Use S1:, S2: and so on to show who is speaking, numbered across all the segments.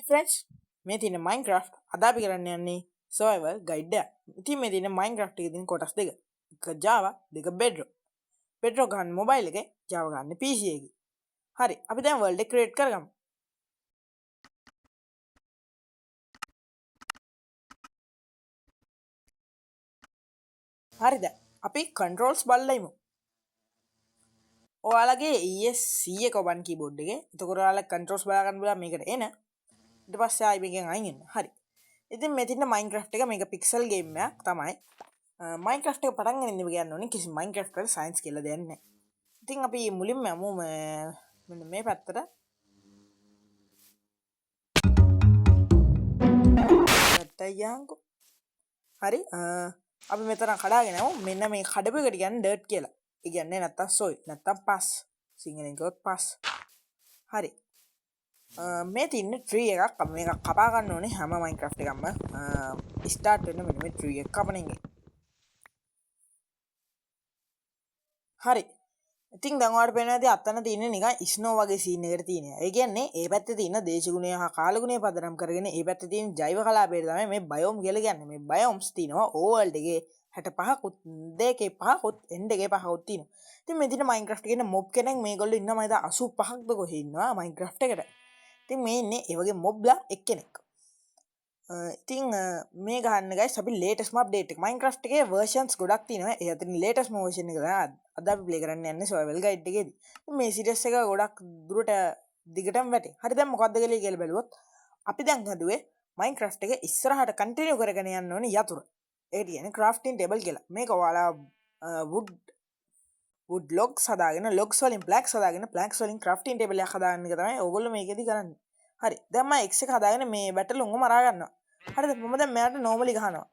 S1: Hi friends, මේ තියෙන Minecraft අද අපි කරන්න යන්නේ survival guide එක. ඉතින් මේ තියෙන Minecraft එකේ තියෙන කොටස් දෙක. එක Java, දෙක Bedrock. Bedrock ගන්න mobile එකේ, Java ගන්න PC එකේ. හරි, අපි දැන් world එක create කරගමු. හරිද? අපි controls බලලා ඉමු. ඔයාලගේ ESC එක ඔබන් keyboard එකේ. එතකොට ඔයාලා controls බලා ගන්න බුලා මේකට එන. ඊට පස්සේ ආයි මේකෙන් අයින් වෙන්න. හරි. ඉතින් මේ තියෙන Minecraft එක මේක pixel game එකක් තමයි. Minecraft එක පටන් ගන්න ඉන්න කියන්න ඕනේ කිසි Minecraft වල science කියලා දෙයක් නැහැ. ඉතින් අපි මුලින්ම යමු මෙන්න මේ පැත්තට. පැත්තයන්කෝ. හරි. අපි මෙතන කඩාගෙන යමු. මෙන්න මේ කඩපු එකට කියන්නේ dirt කියලා. ඒ කියන්නේ නැත්තම් soil නැත්තම් pus. සිංහලෙන් කිව්වොත් pus. හරි. මේ තියෙන tree එකක් අපි මේක කපා ගන්න ඕනේ හැම Minecraft එකක්ම. start වෙන්න මෙන්න මේ tree එක කපන එකෙන්. හරි. ඉතින් දැන් ඔයාලට පේනවාද අතන තියෙන නිකන් ස්නෝ වගේ සීන් එකකට තියෙනවා. ඒ කියන්නේ ඒ පැත්තේ තියෙන දේශගුණය හා කාලගුණය පදනම් කරගෙන ඒ පැත්තේ තියෙන ජෛව කලාපයට තමයි මේ බයෝම් කියලා කියන්නේ. මේ බයෝම්ස් තියෙනවා ඕවර්ල්ඩ් එකේ 65කුත් දෙකේ 5කුත් එන්ඩ් එකේ 5කුත් තියෙනවා. ඉතින් මේ තියෙන Minecraft කියන මොබ් කෙනෙක් මේගොල්ලෝ ඉන්නවා මයිද 85ක්ද කොහේ ඉන්නවා Minecraft එකට. ඉතින් මේ ඉන්නේ ඒ වගේ මොබ්ලා එක්කෙනෙක්. ඉතින් මේ ගන්න guys අපි latest update එක Minecraft එකේ versions ගොඩක් තියෙනවා. ඒ අතරින් latest version එක තමයි අද අපි play කරන්න යන්නේ survival guide එකේදී. ඉතින් මේ series එක ගොඩක් දුරට දිගටම වැටේ. හරි දැන් මොකද්ද කියලා බලුවොත් අපි දැන් හදුවේ Minecraft එක ඉස්සරහට continue කරගෙන යන්න ඕනේ යතුරු. ඒ කියන්නේ crafting table කියලා. මේක ඔයාලා wood logs හදාගෙන logs වලින් planks හදාගෙන planks වලින් crafting table එකක් හදාගන්න එක තමයි ඕගොල්ලෝ මේකෙදි කරන්නේ. හරි. දැන් මම X එක හදාගෙන මේ battle උන්ව මරා ගන්නවා. හරිද? මම දැන් මෙයාට normally ගහනවා.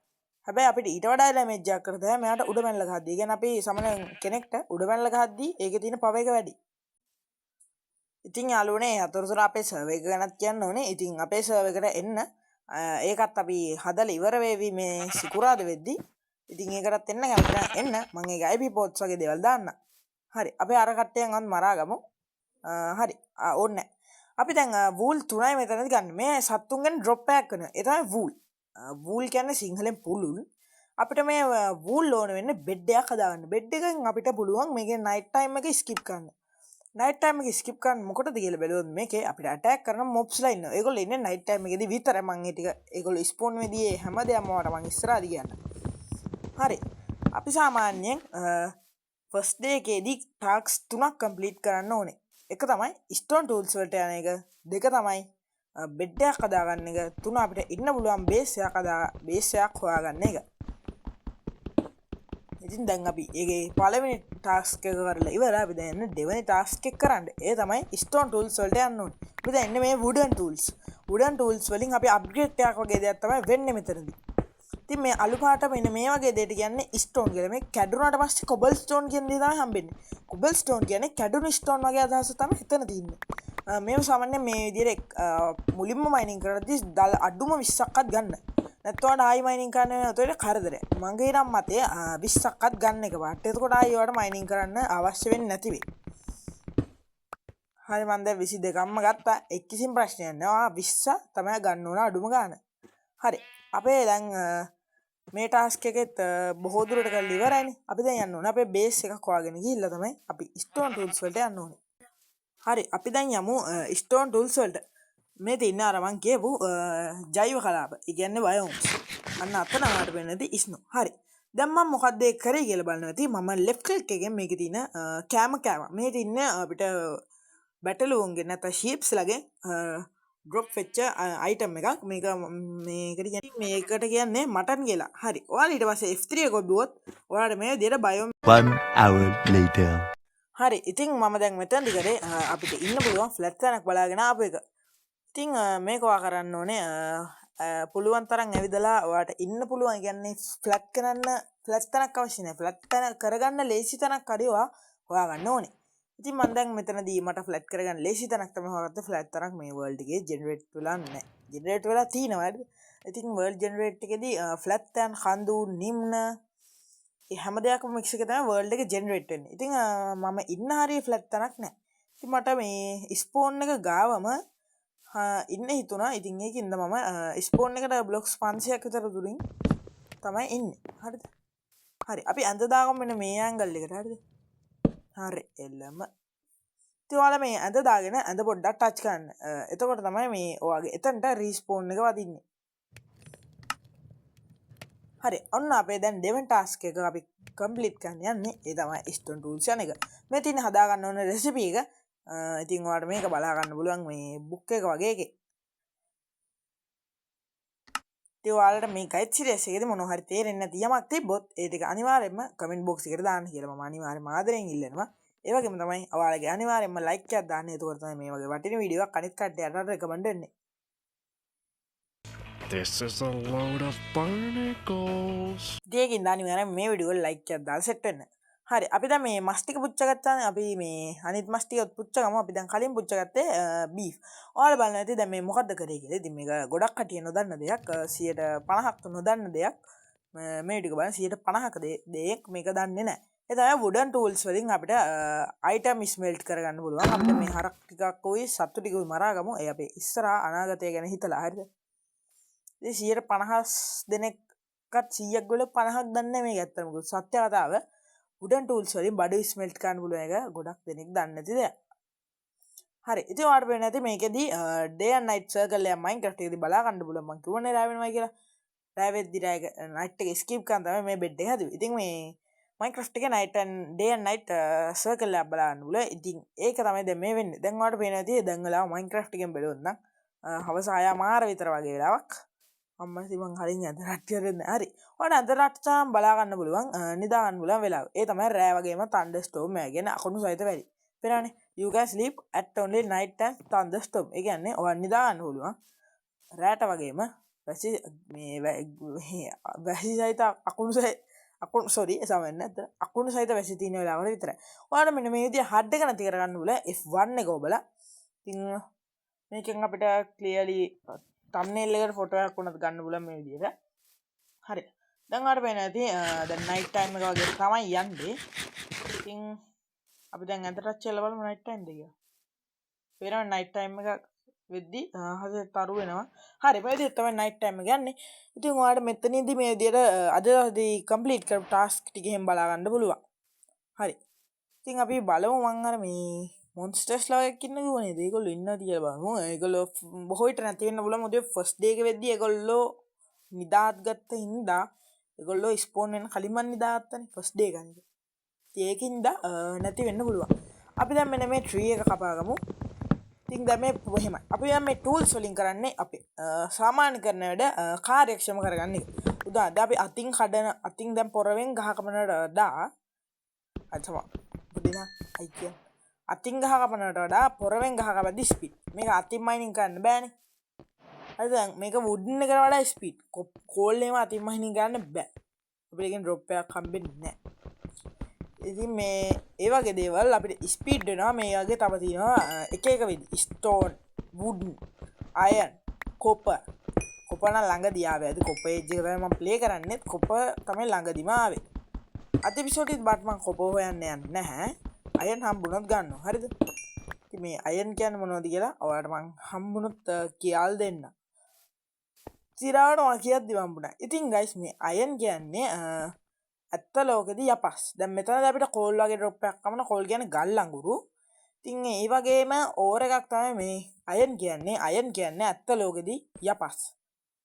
S1: හැබැයි අපිට ඊට වඩා damage එකක් කරලා තමයි මෙයාට උඩ පැනලා ගහද්දී. ඒ කියන්නේ අපි සමන කෙනෙක්ට උඩ පැනලා ගහද්දී ඒකේ තියෙන power එක වැඩි. ඉතින් යාළුවනේ අතරතුර අපේ server එක ගැනත් කියන්න ඕනේ. ඉතින් අපේ server එකට එන්න ඒකත් අපි හදලා ඉවර වෙවි මේ සිකුරාද වෙද්දී. ඉතින් ඒකටත් එන්න කැමති එන්න මම ඒක IP ports වගේ දේවල් දාන්න. හරි. අපි අර කට්ටියන්වත් මරාගමු. හරි. ඕනේ. අපි දැන් wool 3යි මෙතනදී ගන්න. මේ සත්තුන්ගෙන් drop එකක් කරනවා. ඒ තමයි wool. wool කියන්නේ සිංහලෙන් පුළුල්. අපිට මේ wool ඕන වෙන්නේ bed එකක් හදාගන්න. bed එකෙන් අපිට පුළුවන් මේකේ night time එක skip කරන්න. night time එක skip කරන්න මොකටද කියලා බැලුවොත් මේකේ අපිට attack කරන mobs ලා ඉන්නවා. ඒගොල්ලෝ ඉන්නේ night time එකේදී විතරයි. මම ඒ ටික ඒගොල්ලෝ spawn වෙදී හැමදේම මම ඉස්සරහදී කියන්න. හරි. අපි සාමාන්‍යයෙන් first day එකේදී tasks 3ක් complete කරන්න ඕනේ. එක තමයි stone tools වලට යන එක. දෙක තමයි bed එකක් හදාගන්න එක. තුන අපිට ඉන්න පුළුවන් base එකක් හොයාගන්න එක. ඉතින් දැන් අපි ඒකේ පළවෙනි task එක කරලා ඉවරයි. අපි දැන් යන්නේ දෙවෙනි task එක කරන්න. ඒ තමයි stone tools වලට යන්න ඕනේ. අපි දැන් ඉන්නේ මේ wooden tools. wooden tools වලින් අපි upgrade එකක් වගේ දෙයක් තමයි වෙන්නේ මෙතනදී. ඉතින් මේ අලු පාට මෙන්න මේ වගේ දෙයකට කියන්නේ stone කියලා. මේ කැඩුනාට පස්සේ cobblestone කියන දේ තමයි හම්බෙන්නේ. cobblestone කියන්නේ කැඩුණු stone වගේ අදහස තමයි එතන තියෙන්නේ. මේව සාමාන්‍යයෙන් මේ විදිහට මුලින්ම mining කරද්දී අඩුම 20ක්වත් ගන්න. නැත්නම් ආයි mining කරන්න වෙනකොට කරදරයක්. මගේ නම් මතේ 20ක්වත් ගන්න එක පාට. එතකොට ආයි ඒවට mining කරන්න අවශ්‍ය වෙන්නේ නැති වෙයි. හරි මම දැන් 22ක්ම ගත්තා. එක් කිසිම ප්‍රශ්නයක් නැහැ. 20 තමයි ගන්න ඕන අඩුම ගන්න. හරි. අපේ දැන් මේ ටාස්ක් එකෙත් බොහෝ දුරට කරලා ඉවරයිනේ. අපි දැන් යන්න ඕනේ අපේ බේස් එකක් හොයාගෙන ගිහිල්ලා තමයි අපි stone tools වලට යන්න ඕනේ. හරි අපි දැන් යමු stone tools වලට. මේ තියෙන අර මං කියපු ජෛව කලාප. ඒ කියන්නේ biomes. අන්න අතන ආවට වෙන්නදී snow. හරි. දැන් මම මොකද්ද ඒක කරේ කියලා බලනවා. ඉතින් මම left click එකෙන් මේකේ තියෙන කැම මේ තියෙන අපිට battle වුන්ගේ නැත්නම් sheeps ලගේ drop වෙච්ච item එකක්. මේකට කියන්නේ මටන් කියලා. හරි. ඔයාලා ඊට පස්සේ F3 එක ඔබුවොත් ඔයාලට මේ විදිහට biome
S2: 1 hour later.
S1: හරි. ඉතින් මම දැන් මෙතනදි කරේ අපිට ඉන්න පුළුවන් flat තැනක් බලාගෙන ආපු එක. ඉතින් මේක ඔයා කරන්න ඕනේ පුළුවන් තරම් ඇවිදලා ඔයාට ඉන්න පුළුවන්. කියන්නේ flat තැනක් අවශ්‍ය නැහැ. flat තැන කරගන්න ලේසි තැනක් හරි ඔයා ගන්න ඕනේ. ඉතින් මම දැන් මෙතනදී මට ෆ්ලැට් කරගන්න ලේසි තැනක් තමයි හොයාගත්තේ. ෆ්ලැට් තරක් මේ වර්ල්ඩ් එකේ ජෙනරේට් වෙලා නැහැ. ජෙනරේට් වෙලා තියෙනවා. ඉතින් වර්ල්ඩ් ජෙනරේට් එකේදී ෆ්ලැට් තැන් කඳු නිම්න ඒ හැම දෙයක්ම මික්ස් එක තමයි වර්ල්ඩ් එකේ ජෙනරේට් වෙන්නේ. ඉතින් මම ඉන්න හරිය ෆ්ලැට් තැනක් නැහැ. ඉතින් මට මේ ස්පෝන් එක ගාවම ඉන්න හිතුණා. ඉතින් ඒකින්ද මම ස්පෝන් එකට බ්ලොක්ස් 500ක් විතර දුරින් තමයි ඉන්නේ. හරිද? හරි. අපි ඇඳ දාගමු මෙන්න මේ ඇන්ගල් එකට. හරිද? හරි. එළම. ඉතින් ඔයාලා මේ ඇඳ දාගෙන ඇඳ පොඩ්ඩක් ටච් කරන්න. එතකොට තමයි මේ ඔයාගේ එතනට රීස්පෝන් එක වදින්නේ. හරි. ඔන්න අපේ දැන් දෙවෙනි ටාස්ක් එක අපි කම්ප්ලීට් කරන්න යන්නේ. ඒ තමයි ස්ටෝන් ටූල්ස් යන එක. මේ තියෙන හදා ගන්න ඕන රෙසිපි එක. ඉතින් ඔයාලට මේක බලා ගන්න පුළුවන් මේ බුක් එක වගේ එකේ. ඉතින් ඔයාලට මේ ගයිඩ් සීරීස් එකේදී මොනවා හරි තේරෙන්නේ නැති යමක් තිබ්බොත් ඒ ටික අනිවාර්යෙන්ම කමෙන්ට් බොක්ස් එකට දාන්න කියලා මම අනිවාර්යෙන්ම ආදරෙන් ඉල්ලනවා. ඒ වගේම තමයි ඔයාලගේ අනිවාර්යෙන්ම ලයික් එකක් දාන්න. එතකොට තමයි මේ වගේ වටින වීඩියෝ එකක් අනිත් කට්ටියට රෙකමන්ඩ් වෙන්නේ.
S3: This is a load of barnacles.
S1: ඒකින් අනිවාර්යෙන්ම මේ වීඩියෝ එක ලයික් එකක් දාලා සෙට් වෙන්න. හරි. අපි දැන් මේ මස් ටික පුච්චගත්තානේ. අපි මේ අනිත් මස් ටික පුච්චගමු. අපි දැන් කලින් පුච්චගත්තේ බීෆ්. ඔයාලා බලන්න ඇති දැන් මේ මොකද්ද කරේ කියලා. ඉතින් මේක ගොඩක් කටිය නොදන්න දෙයක්. 50%ක් නොදන්න දෙයක්. මේ ටික බලන්න 50%ක දෙයක් මේක දන්නේ නැහැ. ඒ තමයි වුඩන් ටූල්ස් වලින් අපිට අයිටම් ස්මෙල්ට් කරගන්න පුළුවන්. අපිට මේ හරක් ටිකක් උයි සත්තු ටික උයි මරාගමු. ඒ අපේ ඉස්සරහා අනාගතය ගැන හිතලා හරිද? ඉතින් 50 දෙනෙක්වත් 100ක් ගොල්ලෝ 50ක් දන්නේ නැහැ මේක ඇත්තම. මොකද සත්‍ය කතාව වුඩන් ටූල්ස් වලින් බඩු ස්මෙල්ට් කරන්න පුළුවන් එක ගොඩක් දෙනෙක් දන්නේ නැති දෙයක්. හරි. ඉතින් ඔයාලට පේන්නේ නැති මේකෙදි day and night circle එක Minecraft එකේදී බලා ගන්න පුළුවන්. මම කිව්වනේ රෑ වෙනවා කියලා. රෑ වෙද්දි night එක skip කරන් තමයි මේ bed එක හැදුවේ. ඉතින් මේ Minecraft එකේ day and night circle එක බලා ගන්න පුළුවන්. ඉතින් ඒක තමයි දැන් මේ වෙන්නේ. දැන් ඔයාලට පේන්නේ නැති දැන් වෙලාව Minecraft එකෙන් බැලුවොත් නම් හවස 6:00 විතර වගේ වෙලාවක්. අම්මා ඉතින් කලින් ඇඳ රට්ටිය දෙන්න. හරි. ඔයාලට ඇඳ රට්ටාම් බලා ගන්න පුළුවන්. නිදා ගන්න පුළුවන් වෙලාව. ඒ තමයි රෑ වගේම thunderstorm එක ගැන අකුණු සහිත වැඩි. පේනවනේ. You can sleep at only night time thunderstorm. ඒ කියන්නේ ඔයාලා නිදා ගන්න පුළුවන්. රෑට වගේම වැසි සහිත අකුණු සහිත වැසි තියෙන වෙලාවල විතරයි. ඔයාලට මෙන්න මේ විදිහ හඩ් එක නැති කරගන්න පුළුවන් F1 එක ඔබලා. ඉතින් මේකෙන් අපිට clearly thumbnail එකට ෆොටෝ එකක් උනත් ගන්න පුළුවන් මේ විදිහට. හරි. දැන් ඔයාලට පේනවා ඇති දැන් night time එක වගේ තමයි යන්නේ. ඉතින් අපි දැන් ඇඳ ටච් කරලා බලමු night time එක කියලා. පේනවා night time එක වෙද්දි හදේ තරු වෙනවා. හරි. මේ විදිහට තමයි night time එක යන්නේ. ඉතින් ඔයාලට මෙතනදී මේ විදිහට අදදී complete කරපු task ටික එහෙම බලා ගන්න පුළුවන්. හරි. ඉතින් අපි බලමු මං අර මේ මොන්ස්ටර්ස් ලාගෙක් ඉන්න කිව්වනේ. ඒගොල්ලෝ ඉන්නවද කියලා බලමු. ඒගොල්ලෝ බොහෝ විට නැති වෙන්න පුළුවන්. මොකද ෆස්ට් ඩේ එක වෙද්දී ඒගොල්ලෝ නිදාත් ගත්ත හින්දා ඒගොල්ලෝ ස්පෝන් වෙන කලින්ම නිදාගත්තනේ ෆස්ට් ඩේ එක. ඒකින්ද නැති වෙන්න පුළුවන්. අපි දැන් මෙන්න මේ ට්‍රී එක කපාගමු. ඉතින් දැන් මේ එහෙමයි. අපි දැන් මේ ටූල්ස් වලින් කරන්නේ අපි සාමාන්‍ය කරන වැඩ කාර්යක්ෂම කරගන්න එක. උදාහරණයක් අපි අතින් දැන් පොරවෙන් ගහ කපනට වඩා අතම පුදිනා අයිතිය අතින් ගහ කපනට වඩා පොරවෙන් ගහ කපද්දි ස්පීඩ්. මේක අතින් මයිනින් කරන්න බෑනේ. හරිද? දැන් මේක වුඩන් එකට වඩා ස්පීඩ්. කෝල් එකම අතින් මයිනින් කරන්න බෑ. අපිට ඒකෙන් ඩ්‍රොප් එකක් හම්බෙන්නේ නැහැ. ඉතින් මේ ඒ වගේ දේවල් අපිට ස්පීඩ් වෙනවා. මේ වගේ තව තියෙනවා එක එක විදි ස්ටෝන්, වුඩන්, අයර්න්, කොපර්. කොපර් නම් ළඟදී ආවේ. අද කොපර් ඒජ් එක තමයි මම ප්ලේ කරන්නේ. කොපර් තමයි ළඟදීම ආවේ. අද එපිසෝඩ් එකත් බට් මම කොපර් හොයන්න යන්නේ නැහැ. අයර්න් හම්බුනොත් ගන්නවා. හරිද? ඉතින් මේ අයර්න් කියන්නේ මොනවද කියලා ඔයාලට මම හම්බුනොත් කියලා දෙන්න. සිරාවට මම කියද්දි හම්බුණා. ඉතින් ගයිස් මේ අයර්න් කියන්නේ ඇත්ත ලෝකෙදී යපස්. දැන් මෙතනදී අපිට කෝල් වගේ ඩ්‍රොප් එකක් කමන කෝල් කියන්නේ ගල් අඟුරු. ඉතින් ඒ වගේම ඕවර් එකක් තමයි මේ අයර්න් කියන්නේ. අයර්න් කියන්නේ ඇත්ත ලෝකෙදී යපස්.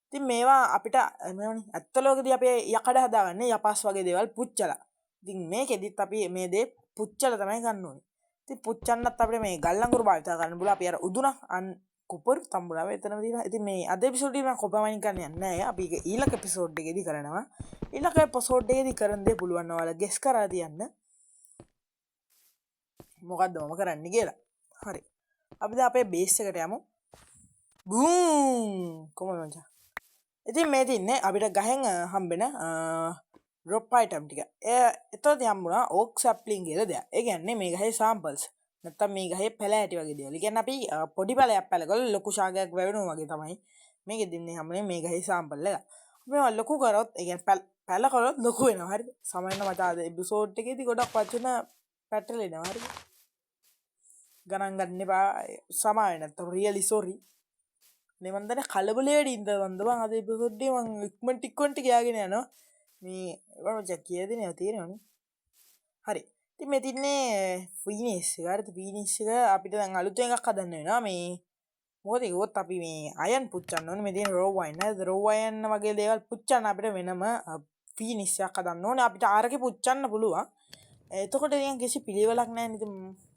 S1: ඉතින් මේවා අපිට මේවනේ ඇත්ත ලෝකෙදී අපි යකඩ හදාගන්නේ යපස් වගේ දේවල් පුච්චලා. ඉතින් මේකෙදිත් අපි මේ දේ පුච්චලා තමයි ගන්න ඕනේ. ඉතින් පුච්චන්නත් අපිට මේ ගල් අඟුරු භාවිත කරන්න බුලා අපි අර උදුන කුපර් තම්බුලා එතනම තියෙනවා. ඉතින් මේ අද එපිසෝඩ් එකේ මම කොපර් මයිනින් කරන්න යන්නේ නැහැ. අපි ඒක ඊළඟ එපිසෝඩ් එකේදී කරනවා. ඊළඟ එපිසෝඩ් එකේදී කරන දේ පුළුවන් ඔයාලා ගෙස් කරලා තියන්න. මොකද්ද මම කරන්නේ කියලා. හරි. අපි දැන් අපේ බේස් එකට යමු. බූම් කොහොමද මචං? ඉතින් මේ තින්නේ අපිට ගහෙන් හම්බෙන ඩ්‍රොප් අයිටම් ටික. එතකොට හම්බුණා ඕක් සැප්ලින් කියලා දෙයක්. ඒ කියන්නේ මේ ගහේ සෑම්පල්ස්. නැත්තම් මේ ගහේ පැල ඇටි වගේ දේවල්. ඒ කියන්නේ අපි පොඩි පැලයක් පැලකලා ලොකු ශාකයක් වැවෙනවා වගේ තමයි මේකෙ දින්නේ හැමනේ මේ ගහේ සෑම්පල් එක. මේවා ලොකු කරොත් ඒ කියන්නේ පැල කරොත් ලොකු වෙනවා. හරිද? සමහරවිට මචං අද එපිසෝඩ් එකේදී ගොඩක් වචන පැටලෙනවා. හරිද? ගණන් ගන්න එපා. සමාවෙ නැත්තම් රියලි සෝරි. නේ මන් දන්නේ කලබලේ වැඩි ඉඳ වන්ද බං අද එපිසෝඩ් එක මං ඉක්මනට ගියාගෙන යනවා මේ ඒවට කීයද නේ තේරෙනවනේ හරි ඉතින් මේ තින්නේ ෆීනිස් එක හරිද ෆීනිස් එක අපිට දැන් අලුතෙන් එකක් හදන්න වෙනවා මේ මොකද ඒකත් අපි මේ අයන් පුච්චන්න ඕනේ මේ තියෙන රෝ වයින් නේද රෝ වයින් වගේ දේවල් පුච්චන්න අපිට වෙනම ෆීනිස් එකක් හදන්න ඕනේ අපිට ආරකේ පුච්චන්න පුළුවන් එතකොට නිකන් කිසි පිළිවෙලක් නැහැ නේද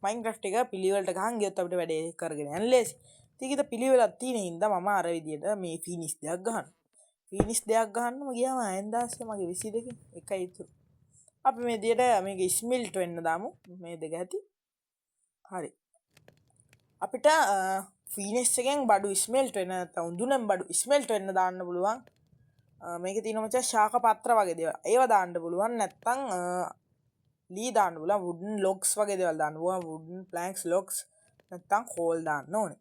S1: මයින්ක්‍රාෆ්ට් එක පිළිවෙලට ගහන් ගියොත් අපිට වැඩේ කරගෙන යන්න ලේසි ඉතින් ඒක පිළිවෙලක් තියෙන හින්දා මම අර විදියට මේ ෆීනිස් දෙයක් ගහනවා ෆීනිස් දෙයක් ගහන්නම ගියාම අයන් දාස්සේ මගේ 22කින් එකයි ඉතුරු අපි මේ විදියට මේක ස්මිල්ට් වෙන්න දාමු මේ දෙක ඇති හරි අපිට ෆීනිස් එකෙන් බඩු ස්මෙල්ට් වෙන නැත්නම් උඳුනෙන් බඩු ස්මෙල්ට් වෙන්න දාන්න පුළුවන් මේකේ තියෙන මචං ශාක පත්‍ර වගේ දේවල් ඒව දාන්න පුළුවන් නැත්නම් ලී දාන්න පුළුවන් වුඩන් ලොග්ස් වගේ දේවල් දාන්න පුළුවන් වුඩන් ප්ලැන්ක්ස් ලොග්ස් නැත්නම් කෝල් දාන්න ඕනේ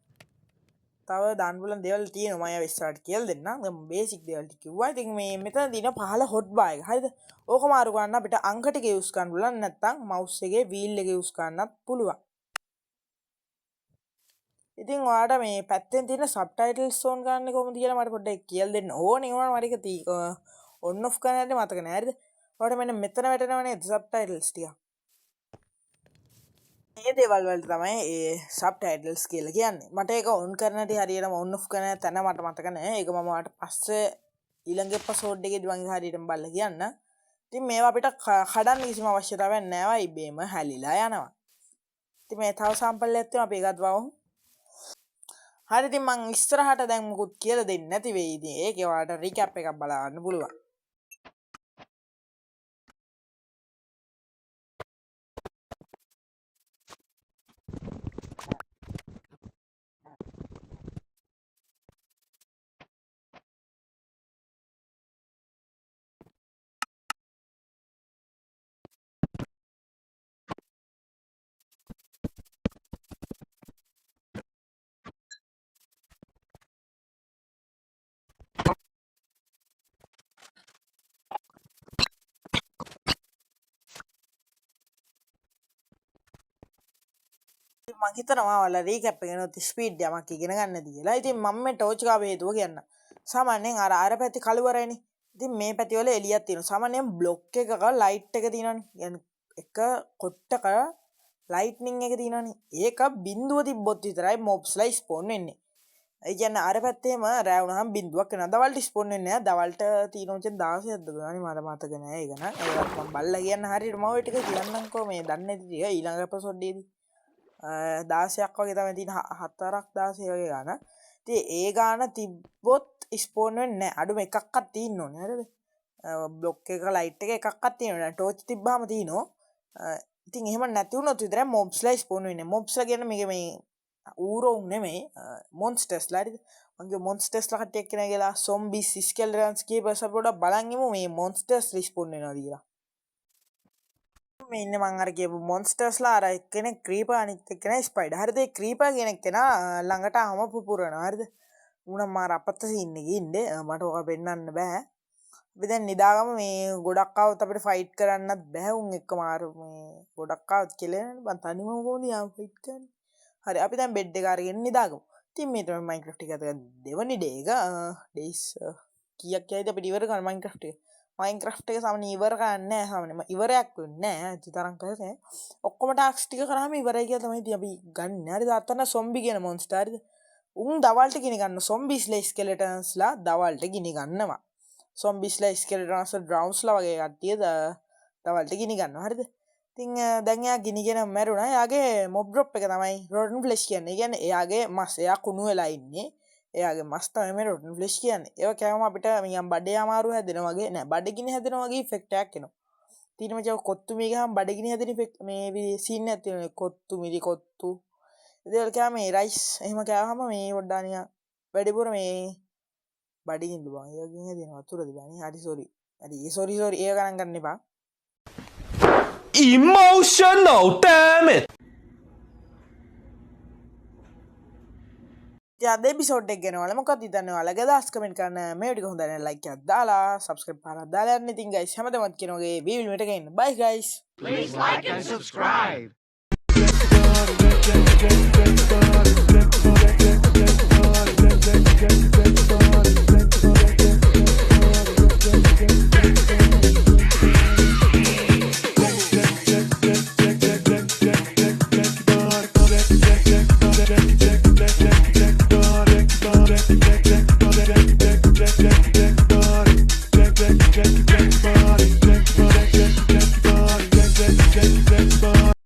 S1: තව දාන්න පුළුවන් දේවල් තියෙනවා මම ඉස්සරහට කියලා දෙන්නම් දැන් බේසික් දේවල් ටික කිව්වා ඉතින් මේ මෙතන තියෙන 15 හොට් බා එක හරිද ඕක මාරු කරන්න අපිට අංක ටික යූස් කරන්න පුළුවන් නැත්නම් මවුස් එකේ වීල් එක යූස් කරන්නත් පුළුවන් ඉතින් ඔයාලට මේ පැත්තෙන් තියෙන සබ්ටයිටල්ස් ඕන් කරන්නේ කොහොමද කියලා මට පොඩ්ඩක් කියලා දෙන්න ඕනේ වුණා මට ඒක ඔන් ඔෆ් කරන්න හැටි මතක නෑ හරිද ඔයාලට මෙන්න මෙතන වැටෙනව නේද සබ්ටයිටල්ස් ටික මේ දේවල් වලට තමයි ඒ සබ්ටයිටල්ස් කියලා කියන්නේ මට ඒක ඔන් කරන හැටි හරියටම ඔන් ඔෆ් කරන තැන මට මතක නෑ ඒක මම ඔයාලට පස්සේ ඊළඟ එපිසෝඩ් එකේදී මම හරියටම බලලා කියන්න ඉතින් මේවා අපිට කඩන්න කිසිම අවශ්‍යතාවයක් නෑවා ඉබේම හැලිලා යනවා ඉතින් මේ තව සැම්පල් එකක් තියෙනවා අපි ඒකත් වවමු හරි ඉතින් මං ඉස්සරහට දැන් මුකුත් කියලා දෙන්නේ නැති වෙයි ඉතින් ඒකේ ඔයාලට රීකැප් එකක් බලන්න පුළුවන් මං හිතනවා ඔයාලා රීකැප් එක නෝත් ස්පීඩ් යමක් ඉගෙන ගන්න දීලා. ඉතින් මම මේ ටෝච් ගාව හේතුව කියන්න. සාමාන්‍යයෙන් අර පැති කළුවරයිනේ. ඉතින් මේ පැති වල එළියක් තියෙනවා. සාමාන්‍යයෙන් බ්ලොක් එකක ලයිට් එක තියෙනවනේ. يعني එක කොට්ටක ලයිට්නින් එක තියෙනවනේ. ඒක බිඳුව තිබ්බොත් විතරයි මොබ්ස්ලා ස්පෝන් වෙන්නේ. ඒ කියන්නේ අර පැත්තේම රෑ වුණාම බිඳුවක් වෙනවා. දවල්ට ස්පෝන් වෙන්නේ නැහැ. දවල්ට තියෙන උචෙන් 16ක්ද ගානේ මට මතක නෑ ඒක නං. ඒවත් මම බල්ලා කියන්න හරියට මම ඔය ටික කියන්නම්කෝ මේ දන්නේ නැති ටික ඊළඟ එපිසෝඩ් එකේදී. 16ක් වගේ තමයි තියෙන 4ක් 16 වගේ ගාන. ඉතින් ඒ ගාන තිබ්බොත් ස්පෝන් වෙන්නේ නැහැ. අඩුම එකක්වත් තියෙන්න ඕනේ. හරිද? බ්ලොක් එක ලයිට් එක එකක්වත් තියෙන්න ඕනේ. ටෝච් තිබ්බාම තියෙනවා. ඉතින් එහෙම නැති වුණොත් විතරයි මොබ්ස්ලා ස්පෝන් වෙන්නේ. මොබ්ස්ලා කියන්නේ මේක මේ ඌරෝන් නෙමෙයි මොන්ස්ටර්ස්ලා. හරිද? මගේ මොන්ස්ටර්ස්ලා කට්ටියක් කෙනා කියලා සොම්බිස් ස්කෙලටන්ස් කීපර්ස් අපිට බලන් ඉමු මේ මොන්ස්ටර්ස් ස්පෝන් වෙනවා කියලා. මේ ඉන්නේ මං අර කියපු මොන්ස්ටර්ස්ලා අර එක්කෙනෙක් ක්‍රීපර් අනිත් එක්කෙනා ස්පයිඩර්. හරිද? ඒ ක්‍රීපර් කියන එක්කෙනා ළඟට ආවම පුපුරනවා. හරිද? උනම් මාර අපත්ත සීන් එකේ ඉන්නේ. මට ඔක පෙන්නන්න බෑ. අපි දැන් නිදාගම මේ ගොඩක් ආවොත් අපිට ෆයිට් කරන්නත් බෑ උන් එක්ක මාර මේ ගොඩක් ආවොත් කියලා මං තනියම කොහොමද යාම ෆයිට් කරන්නේ. හරි අපි දැන් බෙඩ් එක අරගෙන නිදාගමු. ඉතින් මේ තමයි මයින්ක්‍රාෆ්ට් එක දෙවනි ඩේ එක. ඩේස් කීයක් යයිද අපිට ඉවර කරන්න මයින්ක්‍රාෆ්ට් එක. මයින්ක්‍රාෆ්ට් එක සාමාන්‍ය ඉවර කරන්නේ නැහැ සාමාන්‍යයෙන් ඉවරයක් වෙන්නේ නැහැ ඇති තරම් කරේ ඔක්කොම ටාස්ක් ටික කරාම ඉවරයි කියලා තමයි ඉතින් අපි ගන්න. හරිද? අතන සොම්බි කියන මොන්ස්ටර්. හරිද? උන් දවල්ට ගිනි ගන්න සොම්බිස්ලා ස්කෙලටන්ස්ලා දවල්ට ගිනි ගන්නවා. සොම්බිස්ලා ස්කෙලටන්ස්ලා ඩ්‍රවුන්ස්ලා වගේ කට්ටිය දවල්ට ගිනි ගන්නවා. හරිද? ඉතින් දැන් එයා ගිනිගෙන මැරුණා. එයාගේ මොබ් ඩ්‍රොප් එක තමයි රොටන් ෆ්ලෙෂ් කියන්නේ. ඒ කියන්නේ එයාගේ මස් එයා කුණු වෙලා ඉන්නේ. එයාගේ මස් තමයි මේ රොටන් ෆ්ලෙෂ් කියන්නේ. ඒක කෑවම අපිට නිකන් බඩේ අමාරු හැදෙනවා වගේ නෑ බඩගිනි හැදෙනවා වගේ ඉෆෙක්ට් එකක් එනවා. ඊට මචං කොත්තු මේ ගහම බඩගිනි හැදෙන ඉෆෙක්ට් මේ සීන් එකක් තියෙනවා. කොත්තු මිරි කොත්තු. ඒකල් කෑම මේ රයිස් එහෙම කෑවම මේ වඩා නිකන් වැඩිපුර මේ බඩගිනි දුබා. ඒකකින් හැදෙනවා වතුරද බෑනේ. හරි සෝරි. හරි සෝරි ඒක ගණන් ගන්න එපා.
S3: Emotional, damn it!
S1: අද එපිසෝඩ් එක ගැන ඔයාලා මොකක්ද හිතන්නේ? ඔයාලගේ අදහස් කමෙන්ට් කරන්න. මේ වීඩියෝ හොඳ නම් ලයික් එකක් දාලා subscribe කරලා දාලා යන්න. ඉතින් guys හැමදාමත් කියන වගේ we will meet again. Bye guys.
S3: Please like and subscribe. get